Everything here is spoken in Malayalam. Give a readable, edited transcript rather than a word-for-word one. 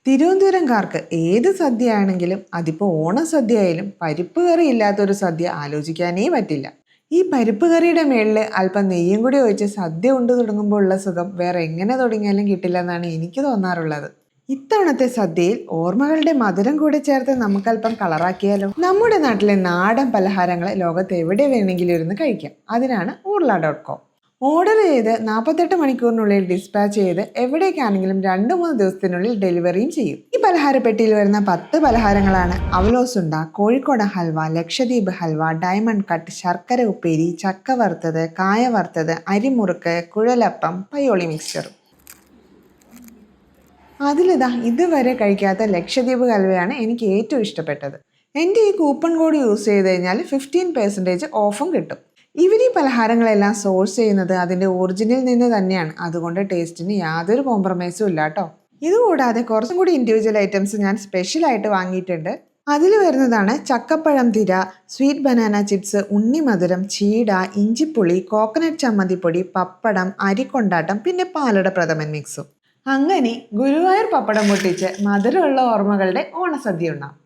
തിരുവനന്തപുരംകാർക്ക് ഏത് സദ്യയാണെങ്കിലും അതിപ്പോൾ ഓണസദ്യ ആയാലും പരിപ്പ് കറി ഇല്ലാത്തൊരു സദ്യ ആലോചിക്കാനേ പറ്റില്ല. ഈ പരിപ്പ് കറിയുടെ മേളിൽ അല്പം നെയ്യും കൂടി ഒഴിച്ച് സദ്യ ഉണ്ട് തുടങ്ങുമ്പോൾ ഉള്ള സുഖം വേറെ എങ്ങനെ തുടങ്ങിയാലും കിട്ടില്ലെന്നാണ് എനിക്ക് തോന്നാറുള്ളത്. ഇത്തവണത്തെ സദ്യയിൽ ഓർമ്മകളുടെ മധുരം കൂടി ചേർത്ത് നമുക്കല്പം കളറാക്കിയാലോ. നമ്മുടെ നാട്ടിലെ നാടൻ പലഹാരങ്ങൾ ലോകത്ത് എവിടെ വേണമെങ്കിലും ഇരുന്ന് കഴിക്കാം. അതിനാണ് ഊർല.com. ഓർഡർ ചെയ്ത് 48 മണിക്കൂറിനുള്ളിൽ ഡിസ്പാച്ച് ചെയ്ത് എവിടേക്കാണെങ്കിലും 2-3 ദിവസത്തിനുള്ളിൽ ഡെലിവറിയും ചെയ്യും. ഈ പലഹാരപ്പെട്ടിയിൽ വരുന്ന 10 പലഹാരങ്ങളാണ് അവലോസുണ്ട, കോഴിക്കോട് ഹൽവ, ലക്ഷദ്വീപ് ഹൽവ, ഡയമണ്ട് കട്ട്, ശർക്കര ഉപ്പേരി, ചക്ക വറുത്തത്, കായ വറുത്തത്, അരിമുറുക്ക്, കുഴലപ്പം, പയ്യോളി മിക്സ്ചറും. അതിലിതാ ഇതുവരെ കഴിക്കാത്ത ലക്ഷദ്വീപ് ഹൽവയാണ് എനിക്ക് ഏറ്റവും ഇഷ്ടപ്പെട്ടത്. എൻ്റെ ഈ കൂപ്പൺ കോഡ് യൂസ് ചെയ്ത് കഴിഞ്ഞാൽ 15% ഓഫും കിട്ടും. ഇവർ ഈ പലഹാരങ്ങളെല്ലാം സോഴ്സ് ചെയ്യുന്നത് അതിൻ്റെ ഒറിജിനിൽ നിന്ന് തന്നെയാണ്. അതുകൊണ്ട് ടേസ്റ്റിന് യാതൊരു കോംപ്രമൈസും ഇല്ല കേട്ടോ. ഇതുകൂടാതെ കുറച്ചും കൂടി ഇൻഡിവിജ്വൽ ഐറ്റംസ് ഞാൻ സ്പെഷ്യലായിട്ട് വാങ്ങിയിട്ടുണ്ട്. അതിൽ വരുന്നതാണ് ചക്കപ്പഴം തിര, സ്വീറ്റ് ബനാന ചിപ്സ്, ഉണ്ണിമധുരം, ചീട, ഇഞ്ചിപ്പുളി, കോക്കനട്ട് ചമ്മന്തിപ്പൊടി, പപ്പടം, അരിക്കൊണ്ടാട്ടം, പിന്നെ പാലട പ്രഥമൻ മിക്സും. അങ്ങനെ ഗുരുവായൂർ പപ്പടം പൊട്ടിച്ച് മധുരമുള്ള ഓർമ്മകളുടെ ഓണസദ്യ ഉണ്ടാവും.